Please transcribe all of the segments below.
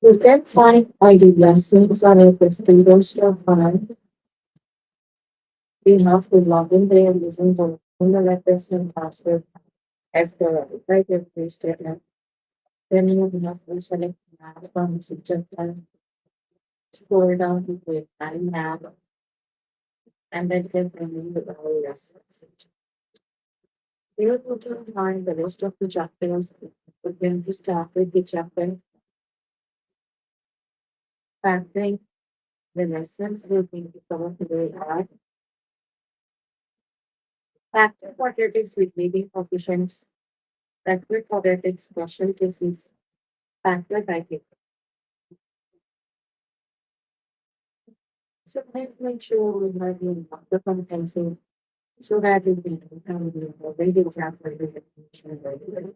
You can find ID blessings on a festival file. We have to log in there using the email address and password as the right statement. Then you have to select map from the subject line, scroll down to the time map, and then click remove all lessons. Here you can find the list of the chapters. We're going to start with the chapter factoring. The lessons will be covered today are factor quadratics with leading coefficients, factor quadratics special cases, factor typing. So please make sure we have the comprehensive so that we can be a very example of the definition right.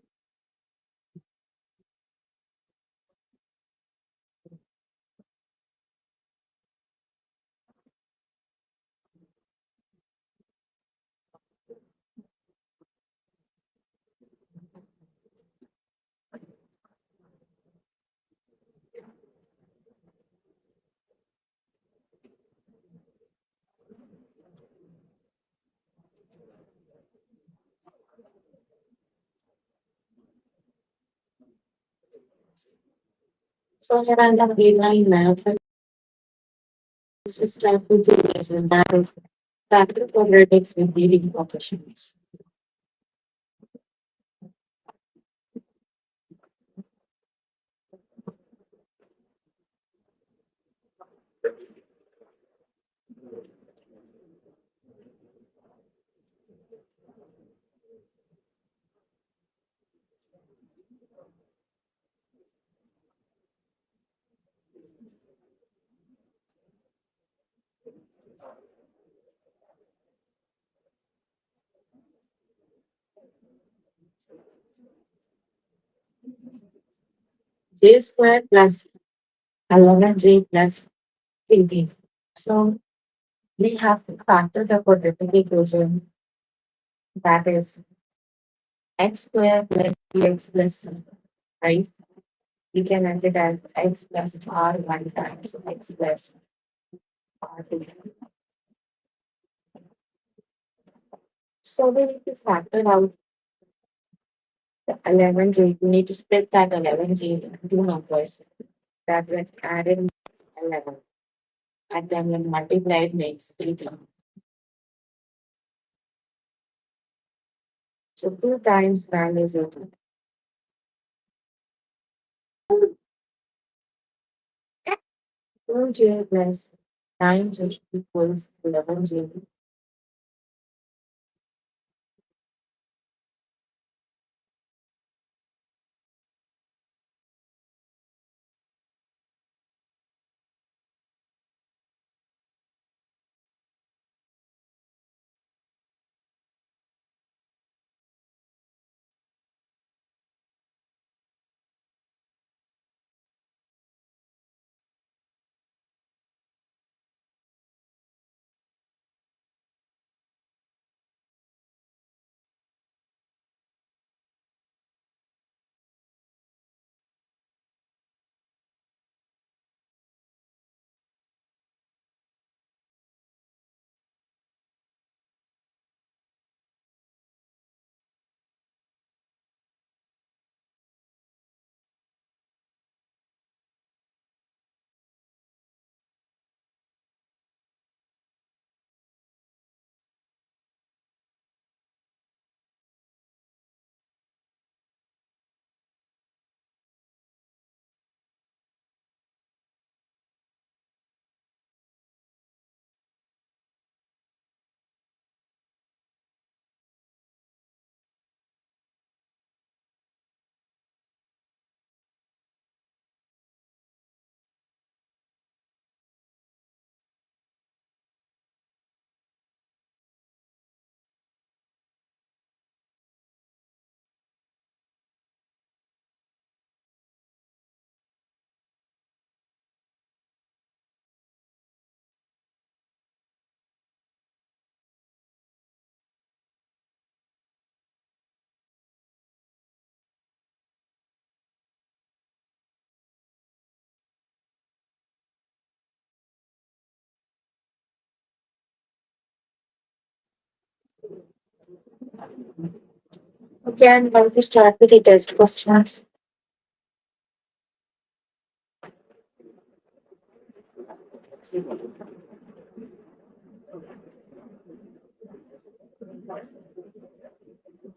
So here are the baseline math. Let's just start with the lesson that is factor quadratics with leading coefficients. J squared plus 11j plus 18. So we have to factor the quadratic equation that is x squared plus bx plus c, right? We can write it as x plus r1 times x plus r2. So we need to factor out the 11j. We need to split that 11j into two numbers that when added makes 11 and then when multiplied makes 18. So 2 times 9 is 18. 2j plus 9j equals 11j. Okay, I'm going to start with the test questions.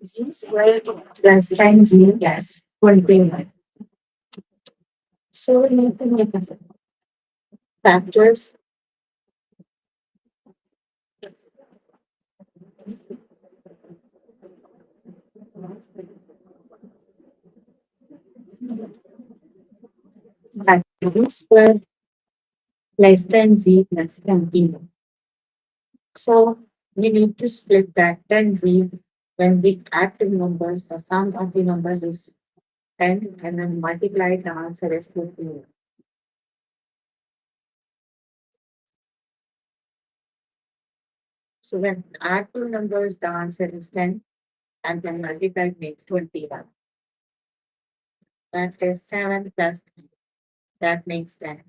Z squared plus 10z plus 21. So we need to make factors that z squared less than z plus 21. So we need to split that 10z. When we add two numbers, the sum of the numbers is 10 and then multiply the answer is 15. So when add two numbers, the answer is 10 and then multiply makes 21. That is 7 plus 3. That makes 10.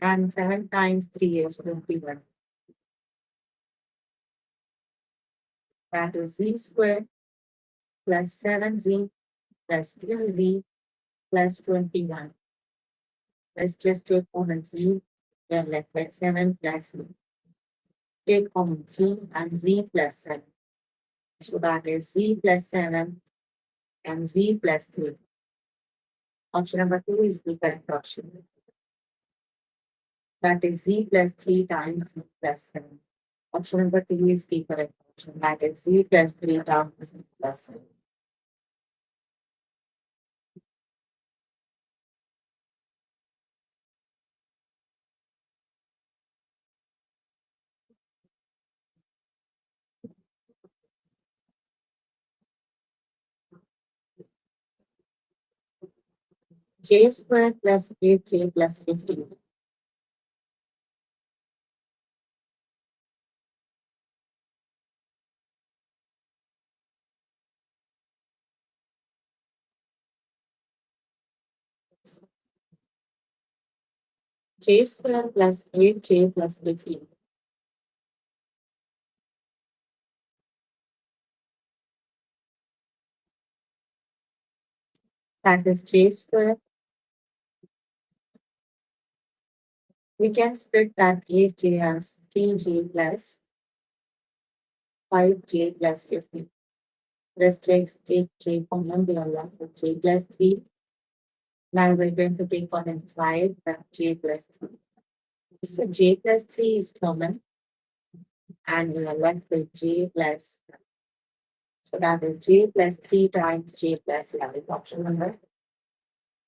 And 7 times 3 is 21. That is z squared plus 7z plus 3z plus 21. Let's just take common z. We're left with 7 plus z. Take common 3 and z plus 7. So that is z plus 7 and z plus 3. Option number 2 is the correct option. That is z plus 3 times z plus 7. Option number 2 is the correct option. That is z plus 3 times z plus 7. J squared plus 8j plus 15. J squared plus 8j plus 15. That is j squared. We can split that 8j as 3j plus 5j plus 15. Let's take j common, we are left with j plus 3. Now we're going to take on and 5, that j plus 3. So j plus 3 is common and we are left with j plus. So that is j plus 3 times j plus 11. Option number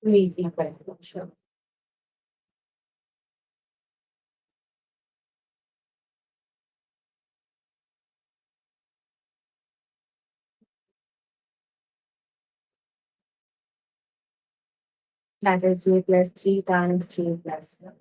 3 is the correct option. That is j plus 3 times j plus 1.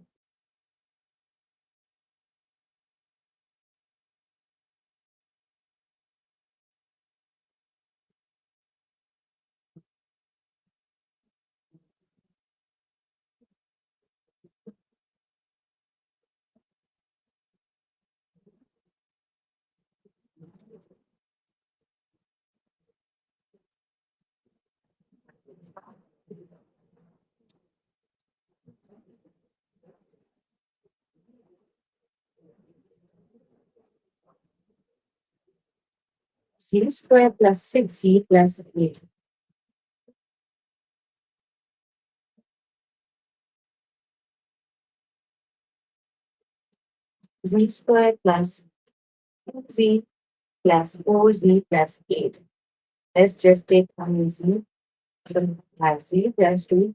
Z square plus 6z plus 8. Z square plus 2z plus 4z plus 8. Let's just take one z. So we have z plus 2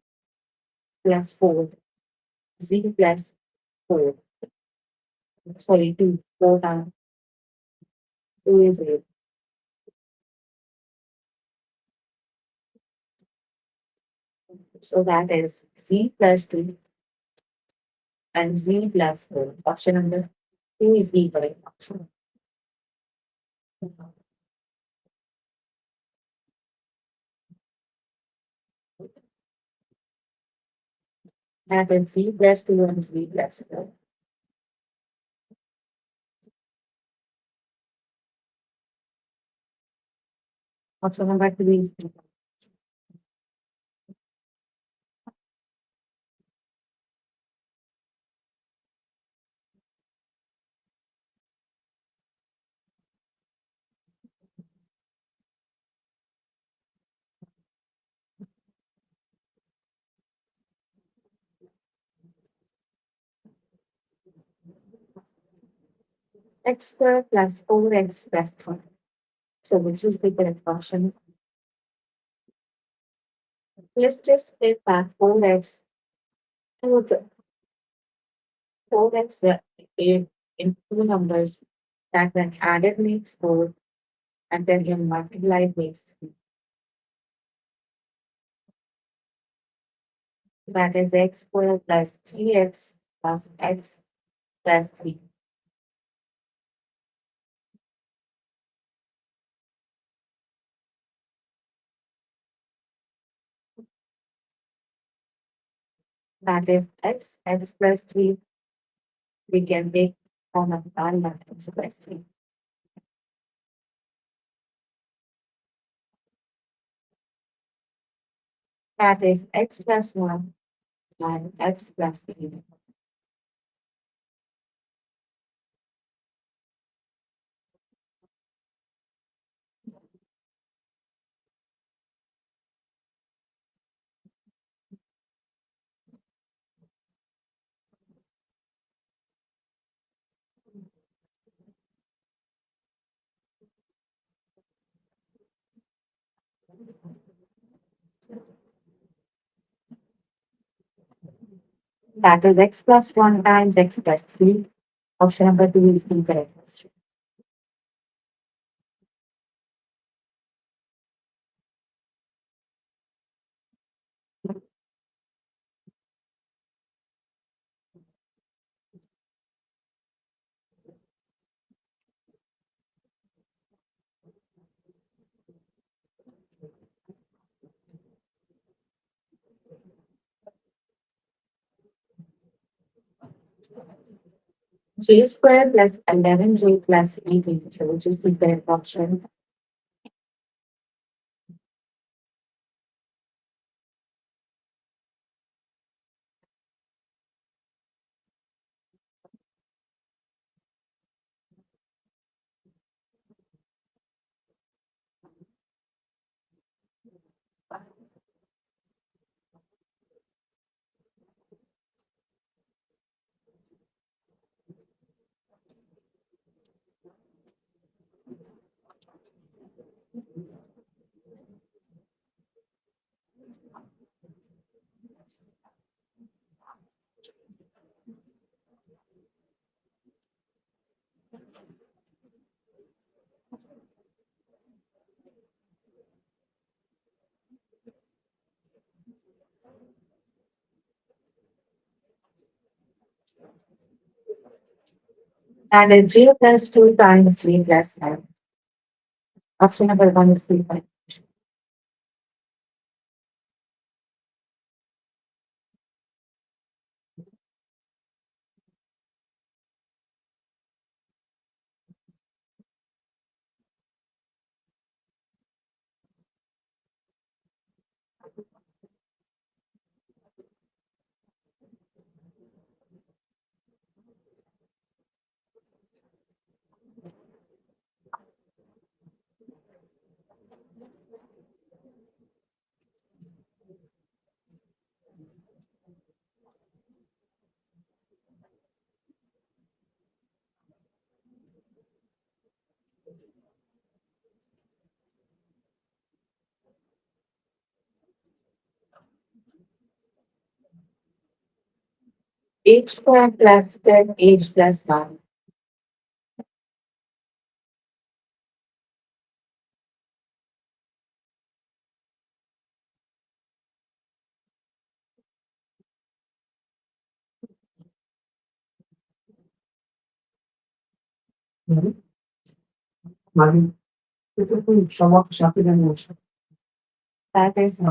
plus 4. Z plus 4. Sorry, 2. 4 times 2 is 8. So that is z plus 2 and z plus 4. Option number 2 is the correct option. That is z plus 2 and z plus 4. Option number two is x squared plus 4x plus 1. So which is the correct option? Let's just split that 4x to the 4x in two numbers that when added makes 4 and then you multiply makes 3. That is x squared plus 3x plus x plus 3. That is x plus 3. We can make form of one that x plus 3. That is x plus 1 and x plus 3. That is x plus 1 times x plus 3. Option number 2 is the correct answer. J squared plus 11j plus 18, so which is the correct option. And is j plus 2 times j plus 9. Option number 1 is the correct. H squared plus 10 h plus 9. That is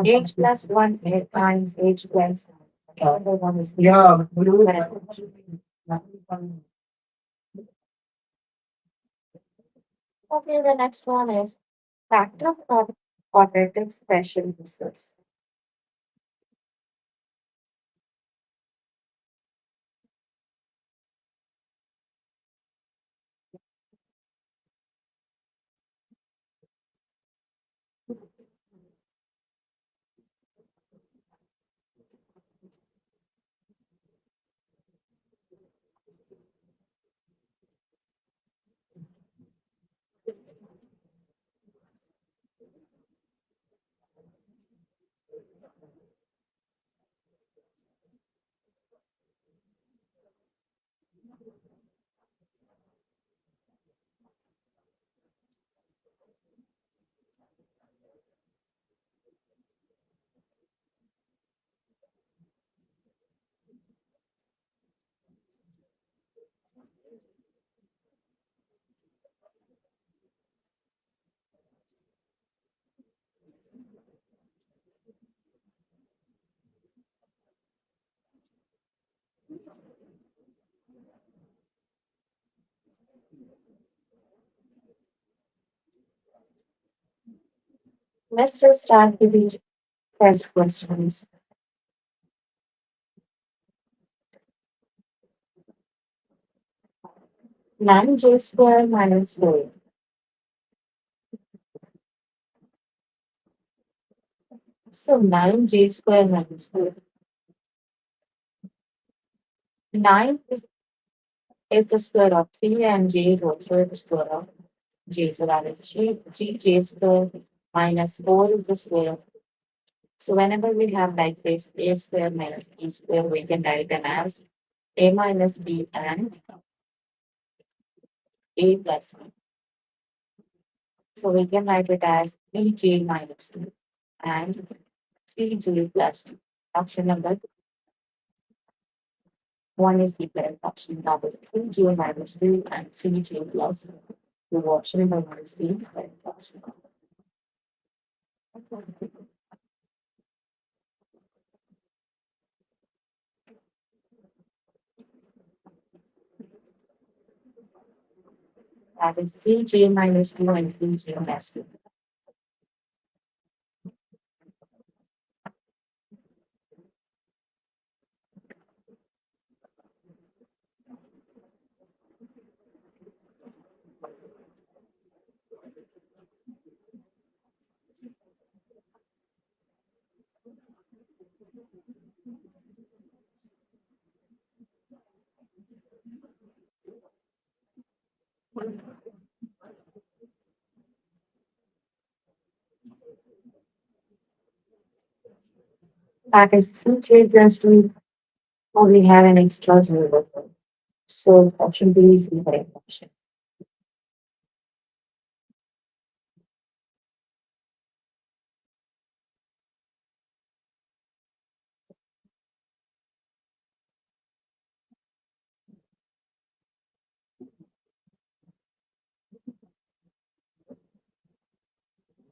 h plus 1 times h plus 9. Number 1 is the correct option. Okay, the next one is Factor of quadratic special uses. Let's just start with the first questions. 9j square minus 4. So 9j square minus 4. 9 is the square of 3 and j is also the square of j. So that is 3j square minus 4 is the square of. So whenever we have like this a square minus b square, we can write them as a minus b and a plus b. So we can write it as 3j minus 2 and 3j plus 2. Option number 1 is the correct option. That is 3j minus 2 and 3j plus 2. Option number 1 is the correct option. That is 3j minus 2 and 3j plus 2. That is 3j plus 2. Or we have an extra 0. So option B is the correct option.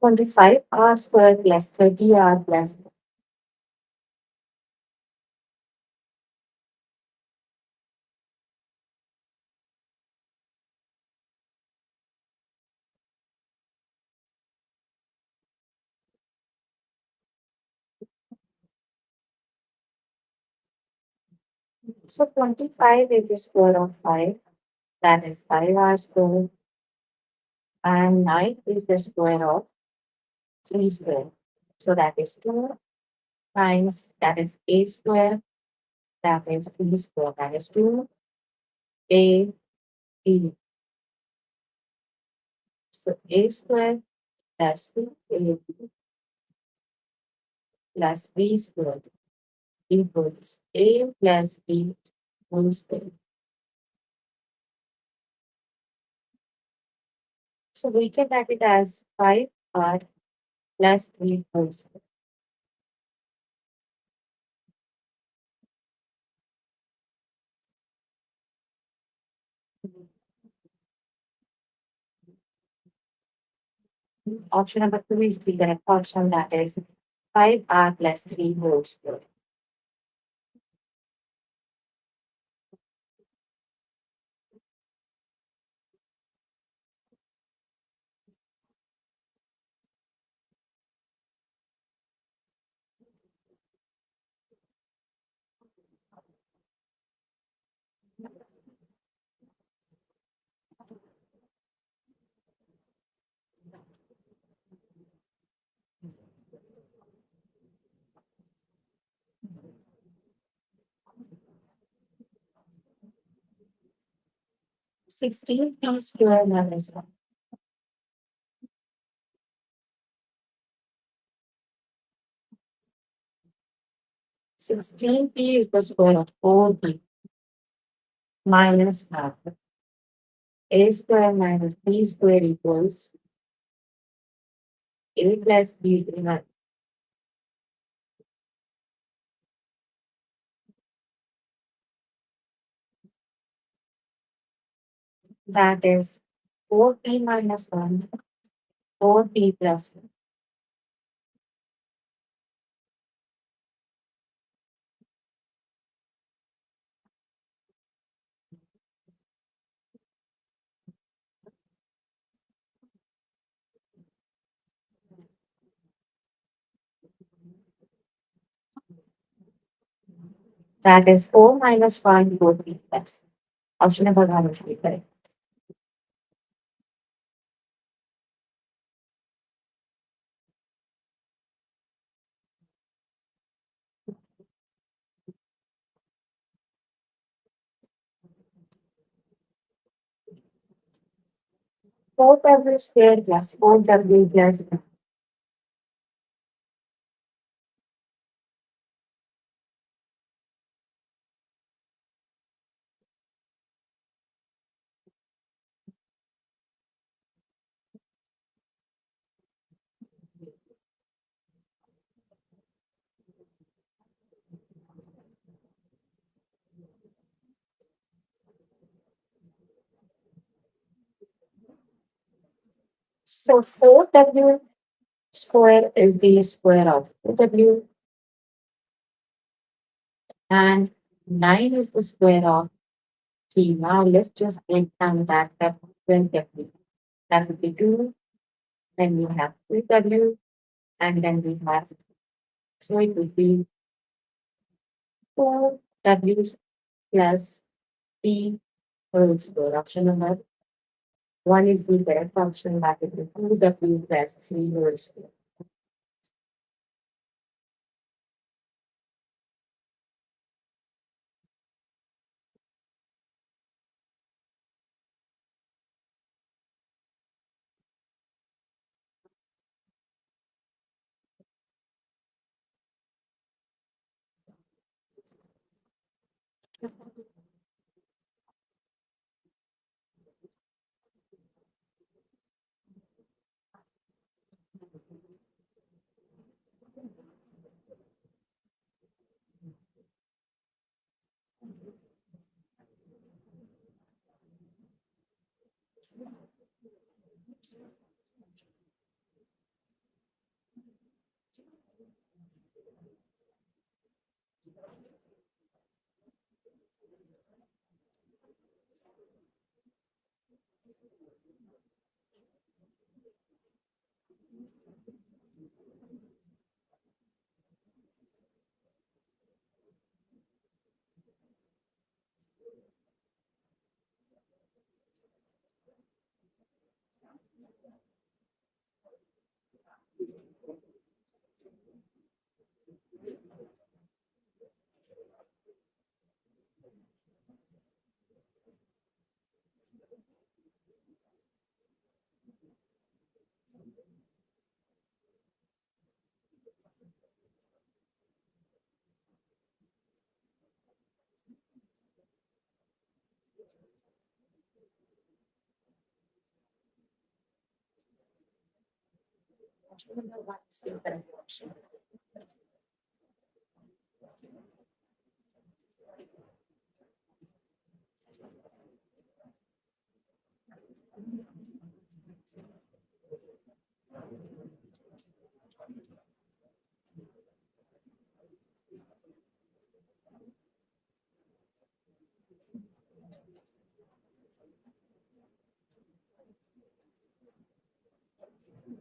25 r square plus 30 r plus. So 25 is the square of 5. That is 5r square. And 9 is the square of 3 square. So that is 2 times that is a square. That is b square. That is 2 a b. So a square plus 2ab plus b square equals a plus b whole square. So we can write it as 5r plus 3 whole square. Option number 2 is the correct option. That is 5r plus 3 whole square. 16p square minus 1. 16p is the square of 4b minus half. A square minus b square equals a plus b divided. That is 4p minus 1, 4p plus 1. That is 4 minus 1, 4p plus. Option number 1 is correct. Four w square plus 4w plus. So 4w square is the square of 4w and 9 is the square of 3. Now let's just break down that 20w. That would be 2, then we have 3w, and then we have, so it would be 4w plus p whole square. Option number 1 is the correct option, that would be 2w plus 3 whole square. Option number 1 is the correct option.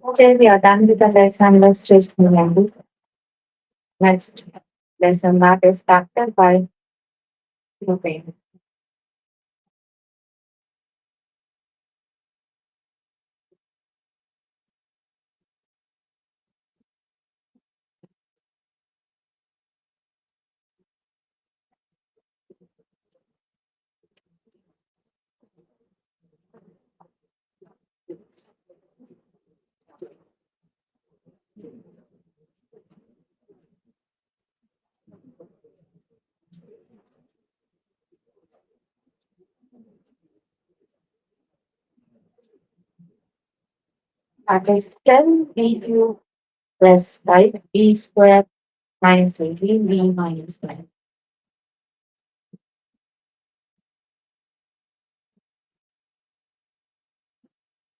Okay, we are done with the lesson. Let's just move on to next lesson, that is factor by okay. That is 10b cubed plus 5b squared minus 18b minus 9.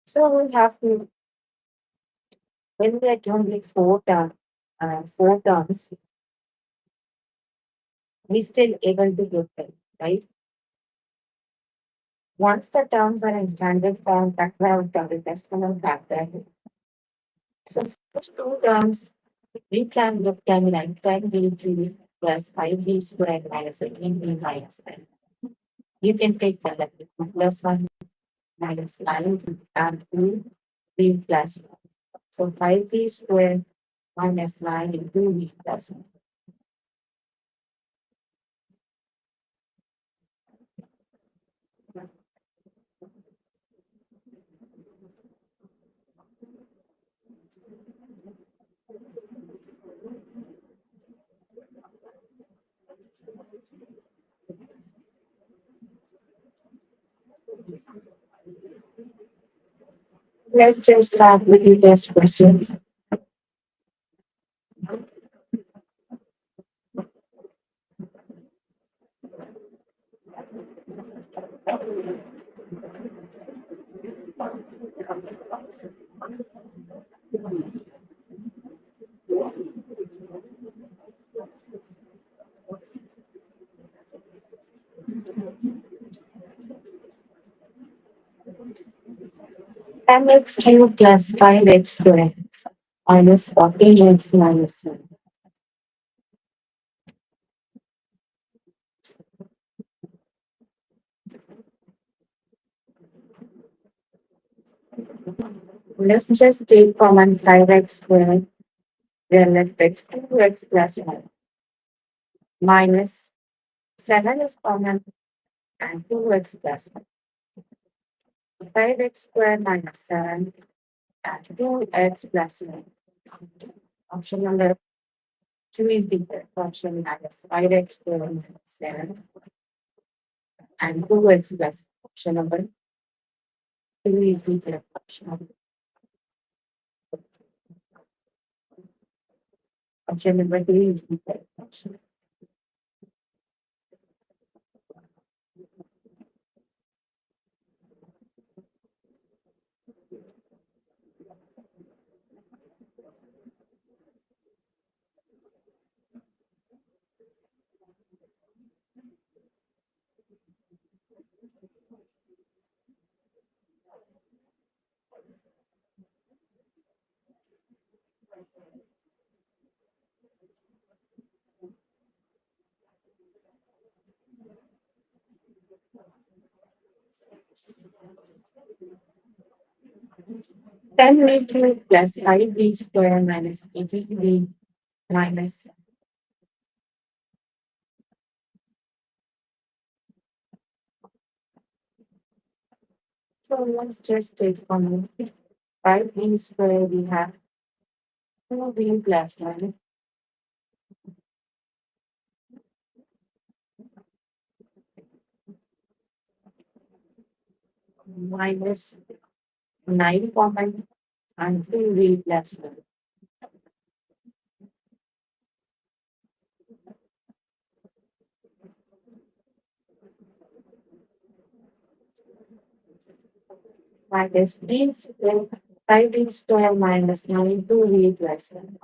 So we have to, when we are done with four terms, we still able to get them, right? Once the terms are in standard form, factor out the decimal factor. So first two terms, we can look them like 10b plus 5b squared minus 18b minus 9. You can take that like plus 1 minus 9 and 2b plus 1. So 5b squared minus 9 into b plus 1. Let's just start with the test questions. Mx cubed plus 5x squared minus 14x minus 7. Let's just take common 5x squared. We are left with 2x plus 1 minus 7 is common and 2x plus 1. 5x squared minus 7 and 2x plus 1. Option number 2 is the correct option, minus 5x squared minus 7 and 2x plus option number 2 is the correct option. Option number 3 is the correct option. Ten v2 plus 5b squared minus 18b minus. So let's just take from 5b squared, we have 2b plus 1 minus 9 common and 2b plus 1. Minus b squared, 5b squared minus 9 2b plus 1.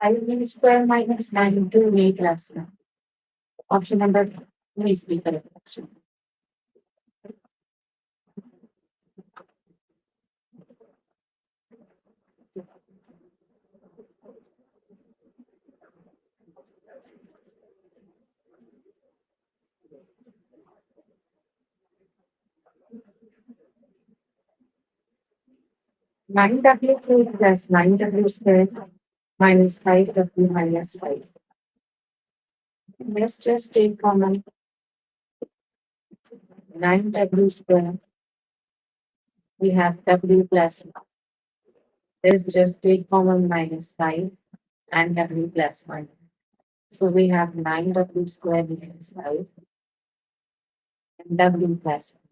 I b squared minus 9 2b plus 1. Option number 2 is the correct option. 9w plus 9w squared minus 5w minus 5. Let's just take common 9w squared. We have w plus 1. Let's just take common minus 5 and w plus 1. So we have 9w squared minus 5 and w plus 1.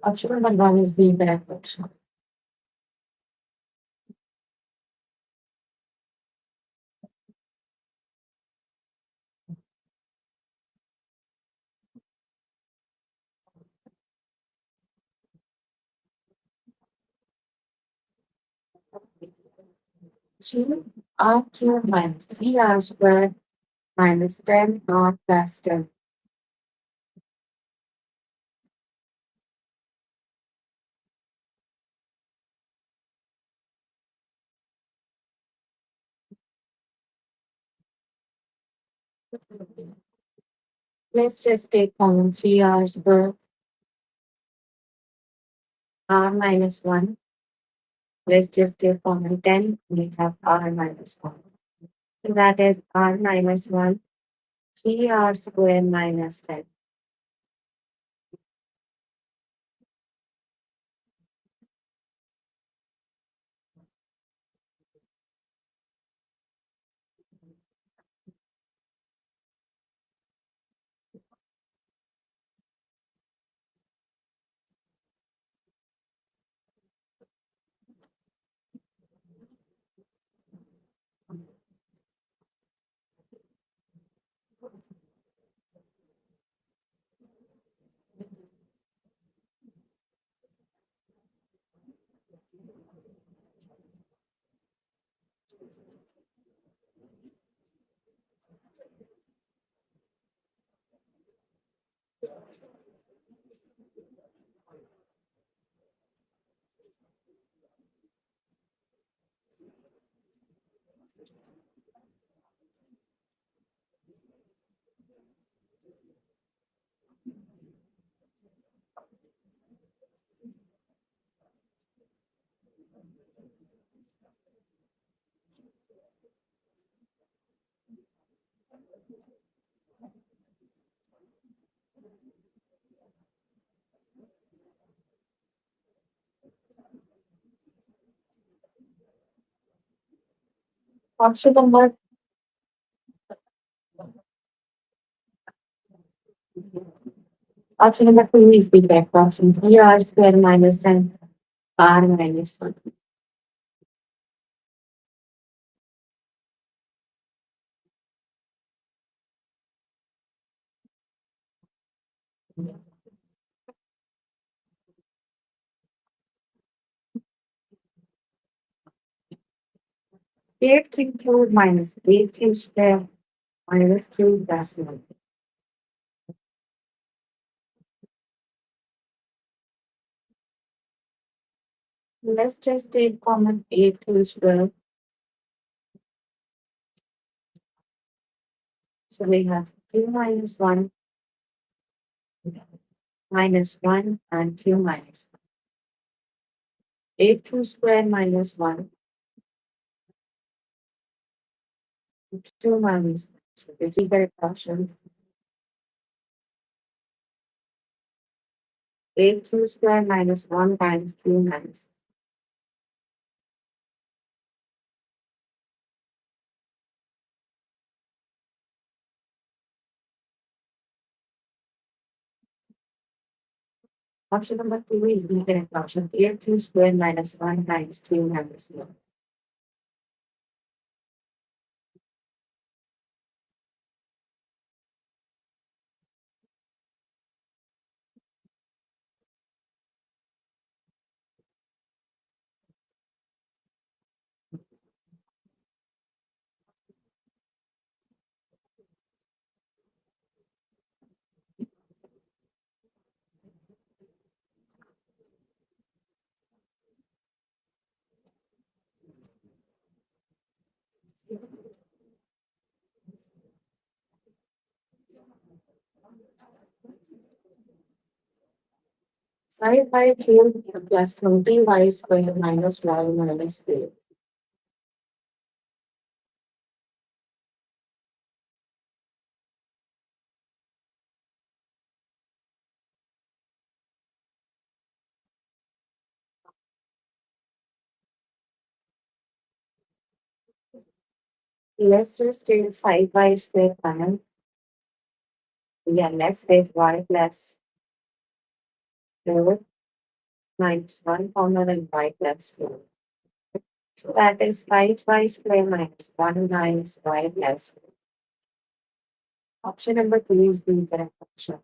Option number 1 is the incorrect option. Two r cubed minus 3r squared minus 10r plus 10. Let's just take common 3r squared r minus 1. Let's just take common 10. We have r minus 1. So that is r minus 1, 3r squared minus 10. Option number Option number 2 is the correct option. 3r squared minus 10 r minus 1. 8 cubed minus 8 cubed squared minus 3 plus 1. Let's just take common 8 cubed squared. So we have 2 minus 1 minus 1 and 2 minus 1. 8 cubed squared minus 1, 2 minus 1. So it's the correct option. 8 cubed squared minus 1 times 2 minus. Option number 2 is the correct option. 8 cubed squared minus 1 times 2 minus 1. 5y cubed plus 20y squared minus y minus 8. Let's just take 5y squared panel. We are left with y plus 4 minus 1 common and y plus 4. So that is 5y squared minus 1 minus y plus 4. Option number 2 is the correct option.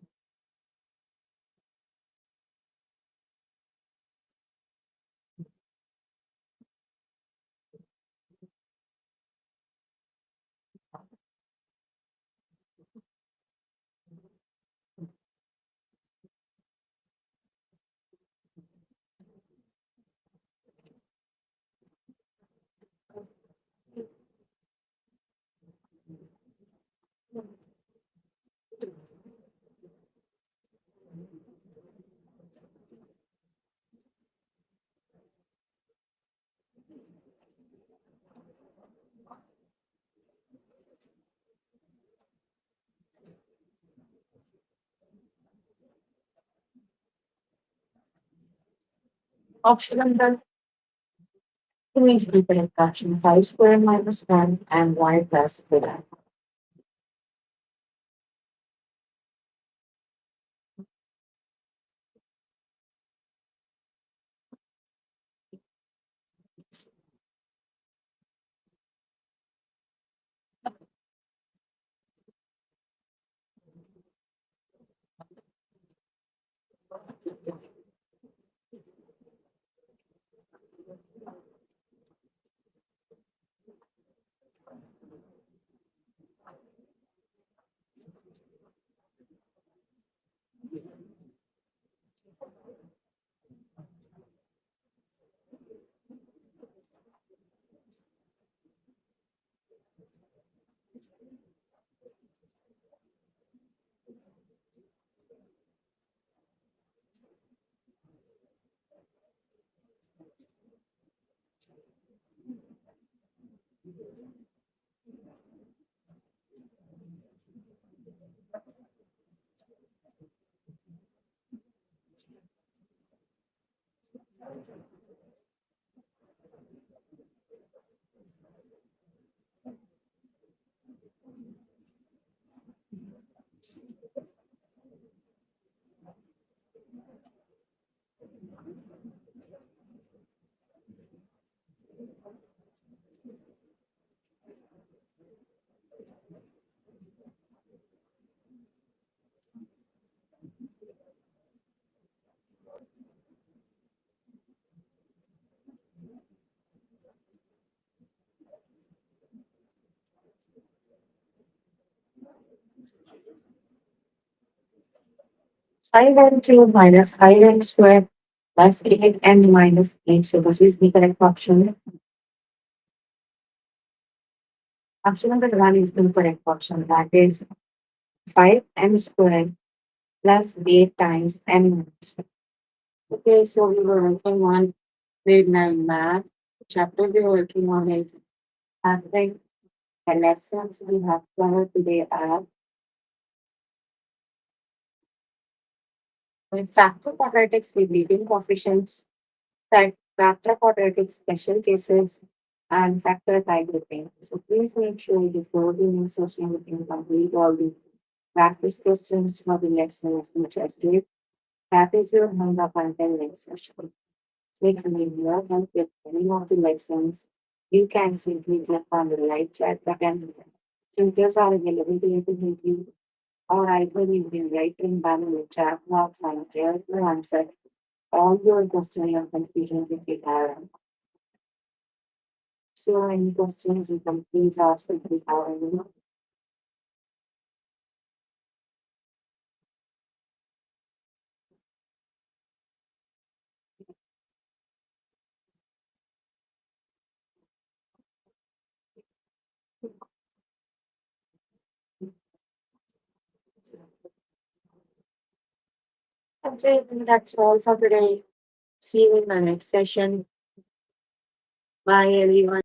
Option number 2 is the correct option. 5 squared minus 1 and y plus 4. I n cube minus I n squared plus 8n minus 8. So this is the correct option. Option number 1 is the correct option. That is 5n squared plus 8 times n minus 1. Okay, so we were working on grade 9 math. Chapter we were working on is having the lessons we have covered today are with factor quadratics with leading coefficients, factor quadratic special cases, and factor type grouping. So please make sure before the new session you can complete all the practice questions for the lessons which I did. That is your homework until next session. If you need more help with any of the lessons, you can simply click on the live chat button. Tutors are available to help you, or either you can write in the chat box and share your answer all your questions and confusion if you have. So any questions you can please ask if you have any. Okay, then that's all for today. See you in my next session. Bye, everyone.